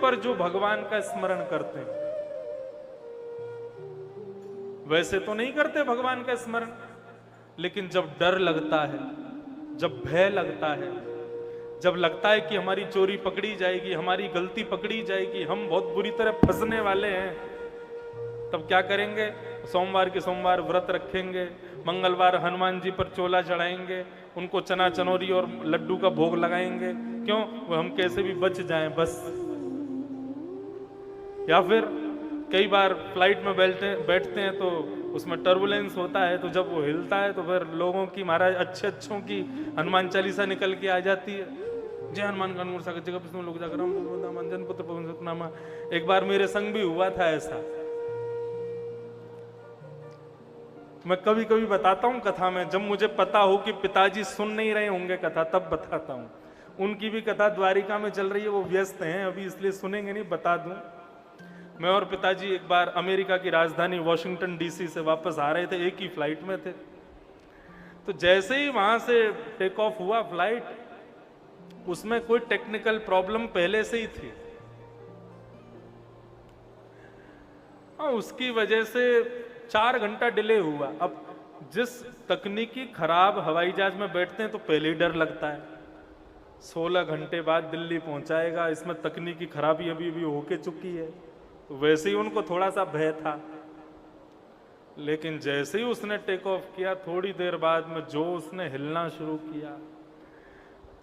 पर जो भगवान का स्मरण करते हैं, वैसे तो नहीं करते भगवान का स्मरण, लेकिन जब डर लगता है, जब भय लगता है, जब लगता है कि हमारी चोरी पकड़ी जाएगी, हमारी गलती पकड़ी जाएगी, हम बहुत बुरी तरह फंसने वाले हैं, तब क्या करेंगे? सोमवार के सोमवार व्रत रखेंगे, मंगलवार हनुमान जी पर चोला चढ़ाएंगे, उनको चना चनौरी और लड्डू का भोग लगाएंगे। क्यों? वो हम कैसे भी बच जाएं बस। या फिर कई बार फ्लाइट में बैठते हैं तो उसमें टर्बुलेंस होता है, तो जब वो हिलता है तो फिर लोगों की, महाराज अच्छों की हनुमान चालीसा निकल के आ जाती है। जय हनुमान कानूर सागर जगह विष्णु लोक जाकर अंजन पुत्र पवन सतनामा। एक बार मेरे संग भी हुआ था ऐसा। मैं कभी कभी बताता हूं कथा में, जब मुझे पता हो कि पिताजी सुन नहीं रहे होंगे कथा, तब बताता हूं। उनकी भी कथा द्वारिका में चल रही है, वो व्यस्त हैं अभी, इसलिए सुनेंगे नहीं, बता दूं। मैं और पिताजी एक बार अमेरिका की राजधानी वॉशिंगटन डीसी से वापस आ रहे थे, एक ही फ्लाइट में थे। तो जैसे ही वहां से टेक ऑफ हुआ फ्लाइट, उसमें कोई टेक्निकल प्रॉब्लम पहले से ही थी, उसकी वजह से 4 घंटा डिले हुआ। अब जिस तकनीकी खराब हवाई जहाज में बैठते हैं तो पहले ही डर लगता है, 16 घंटे बाद दिल्ली पहुंचाएगा, इसमें तकनीकी खराबी अभी अभी होके चुकी है, तो वैसे ही उनको थोड़ा सा भय था। लेकिन जैसे ही उसने टेक ऑफ किया, थोड़ी देर बाद में जो उसने हिलना शुरू किया,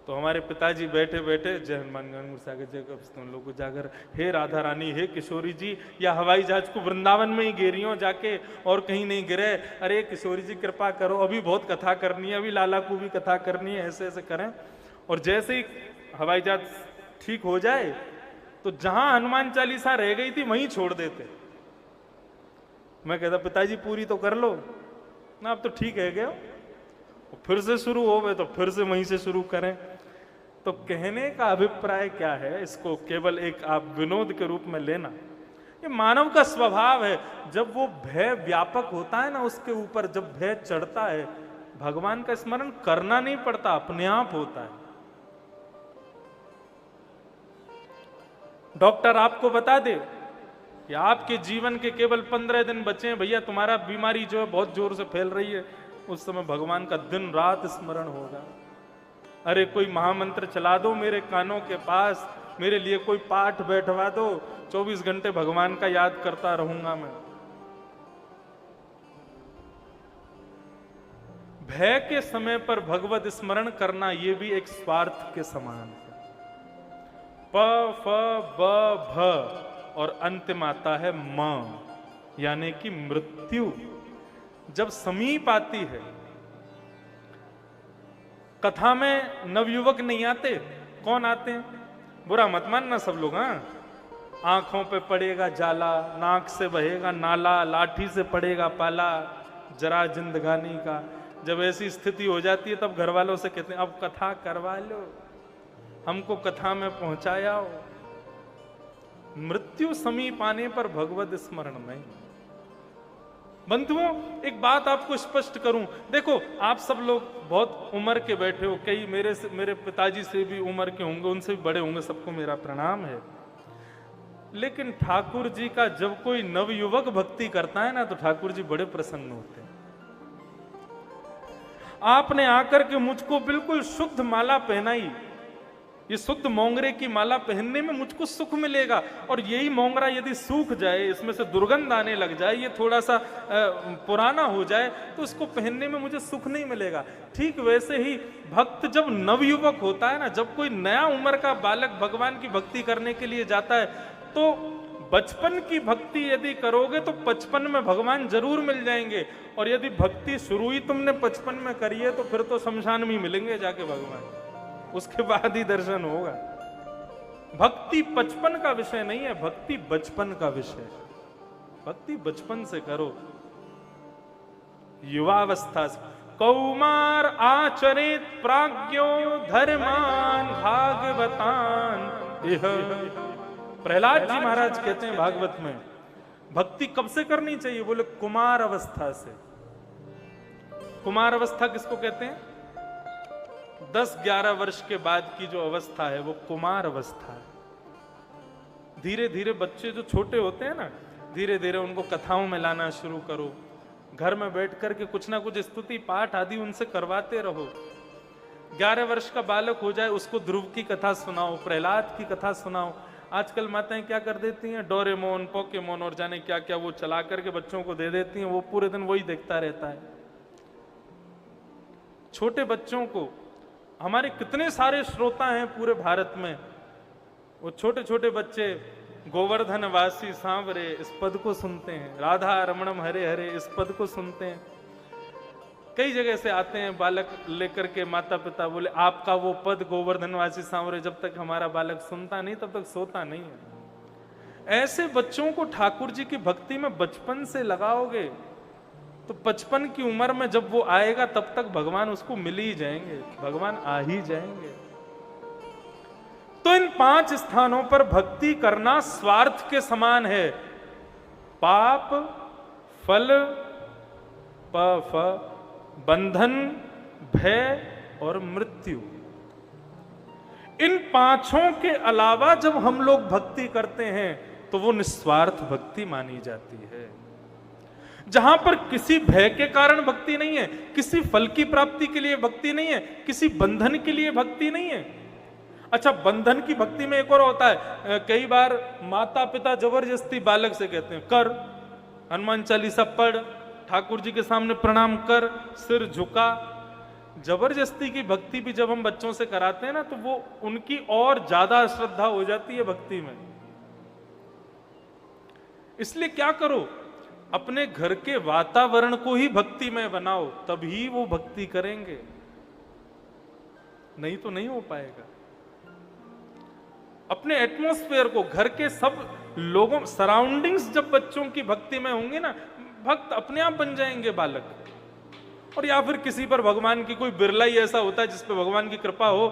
तो हमारे पिताजी बैठे बैठे जय हनुमान गंगूर सागर जय तुम लोग जाकर, हे राधा रानी, हे किशोरी जी, या हवाई जहाज को वृंदावन में ही गिरी हो जाके और कहीं नहीं गिरे, अरे किशोरी जी कृपा करो, अभी बहुत कथा करनी है, अभी लाला को भी कथा करनी है, ऐसे ऐसे करें। और जैसे ही हवाई जहाज ठीक हो जाए तो जहां हनुमान चालीसा रह गई थी वहीं छोड़ देते। मैं कहता पिताजी पूरी तो कर लो ना, अब तो ठीक है गए, फिर से शुरू हो गए तो फिर से वहीं से शुरू करें। तो कहने का अभिप्राय क्या है, इसको केवल एक आप विनोद के रूप में लेना, ये मानव का स्वभाव है। जब वो भय व्यापक होता है ना, उसके ऊपर जब भय चढ़ता है, भगवान का स्मरण करना नहीं पड़ता, अपने आप होता है। डॉक्टर आपको बता दे कि आपके जीवन के केवल 15 दिन बचे हैं भैया, तुम्हारा बीमारी जो है बहुत जोर से फैल रही है, उस समय भगवान का दिन रात स्मरण होगा। अरे कोई महामंत्र चला दो मेरे कानों के पास, मेरे लिए कोई पाठ बैठवा दो, 24 घंटे भगवान का याद करता रहूंगा मैं। भय के समय पर भगवत स्मरण करना, यह भी एक स्वार्थ के समान है। प फ ब भ और अंतिम आता है म, यानी कि मृत्यु जब समीप आती है। कथा में नवयुवक नहीं आते, कौन आते हैं? बुरा मत मानना सब लोग, हाँ। आंखों पे पड़ेगा जाला, नाक से बहेगा नाला, लाठी से पड़ेगा पाला, जरा जिंदगानी का। जब ऐसी स्थिति हो जाती है तब घर वालों से कहते हैं अब कथा करवा लो, हमको कथा में पहुंचाया हो। मृत्यु समीप आने पर भगवत स्मरण नहीं। बंधुओं, एक बात आपको स्पष्ट करूं, देखो आप सब लोग बहुत उम्र के बैठे हो, कई मेरे पिताजी से भी उम्र के होंगे, उनसे भी बड़े होंगे, सबको मेरा प्रणाम है। लेकिन ठाकुर जी का जब कोई नवयुवक भक्ति करता है ना, तो ठाकुर जी बड़े प्रसन्न होते हैं। आपने आकर के मुझको बिल्कुल शुद्ध माला पहनाई, ये शुद्ध मोंगरे की माला पहनने में मुझको सुख मिलेगा, और यही मोंगरा यदि सूख जाए, इसमें से दुर्गंध आने लग जाए, ये थोड़ा सा पुराना हो जाए, तो इसको पहनने में मुझे सुख नहीं मिलेगा। ठीक वैसे ही भक्त जब नवयुवक होता है ना, जब कोई नया उम्र का बालक भगवान की भक्ति करने के लिए जाता है, तो बचपन की भक्ति यदि करोगे तो 55 में भगवान जरूर मिल जाएंगे, और यदि भक्ति शुरू ही तुमने 55 में करी है तो फिर तो शमशान में मिलेंगे जाके भगवान, उसके बाद ही दर्शन होगा। भक्ति 55 का विषय नहीं है, भक्ति बचपन का विषय है। भक्ति बचपन से करो, युवावस्था से। कौमार आचरित प्राज्ञो धर्मान भागवतान इह। प्रहलाद जी महाराज कहते हैं भागवत में, भक्ति कब से करनी चाहिए? बोले कुमार अवस्था से। कुमार अवस्था किसको कहते हैं? 10-11 वर्ष के बाद की जो अवस्था है वो कुमार अवस्था है। धीरे धीरे बच्चे जो छोटे होते हैं ना, धीरे धीरे उनको कथाओं में लाना शुरू करो। घर में बैठ कर के कुछ ना कुछ स्तुति पाठ आदि उनसे करवाते रहो। 11 वर्ष का बालक हो जाए उसको ध्रुव की कथा सुनाओ, प्रहलाद की कथा सुनाओ। आजकल माताएं क्या कर देती हैं, डोरेमोन, पोकेमोन और जाने क्या क्या वो चला करके बच्चों को दे देती हैं, वो पूरे दिन वही देखता रहता है। छोटे बच्चों को, हमारे कितने सारे श्रोता हैं पूरे भारत में, वो छोटे छोटे बच्चे गोवर्धन वासी सांवरे इस पद को सुनते हैं, राधा रमणम हरे हरे इस पद को सुनते हैं। कई जगह से आते हैं बालक लेकर के, माता पिता बोले आपका वो पद गोवर्धनवासी सांवरे जब तक हमारा बालक सुनता नहीं तब तक सोता नहीं है। ऐसे बच्चों को ठाकुर जी की भक्ति में बचपन से लगाओगे तो 55 की उम्र में जब वो आएगा तब तक भगवान उसको मिल ही जाएंगे, भगवान आ ही जाएंगे। तो इन 5 स्थानों पर भक्ति करना स्वार्थ के समान है। पाप, फल, बंधन, भय और मृत्यु, इन 5 के अलावा जब हम लोग भक्ति करते हैं तो वो निस्वार्थ भक्ति मानी जाती है। जहां पर किसी भय के कारण भक्ति नहीं है, किसी फल की प्राप्ति के लिए भक्ति नहीं है, किसी बंधन के लिए भक्ति नहीं है। अच्छा, बंधन की भक्ति में एक और होता है, कई बार माता पिता जबरदस्ती बालक से कहते हैं कर, हनुमान चालीसा पढ़, ठाकुर जी के सामने प्रणाम कर, सिर झुका। जबरदस्ती की भक्ति भी जब हम बच्चों से कराते हैं ना तो वो उनकी और ज्यादा श्रद्धा हो जाती है भक्ति में। इसलिए क्या करो, अपने घर के वातावरण को ही भक्ति में बनाओ, तभी वो भक्ति करेंगे, नहीं तो नहीं हो पाएगा। अपने एटमॉस्फेयर को, घर के सब लोगों, सराउंडिंग्स जब बच्चों की भक्ति में होंगे ना, भक्त अपने आप बन जाएंगे बालक। और या फिर किसी पर भगवान की कोई बिरला ही ऐसा होता है जिस पे भगवान की कृपा हो,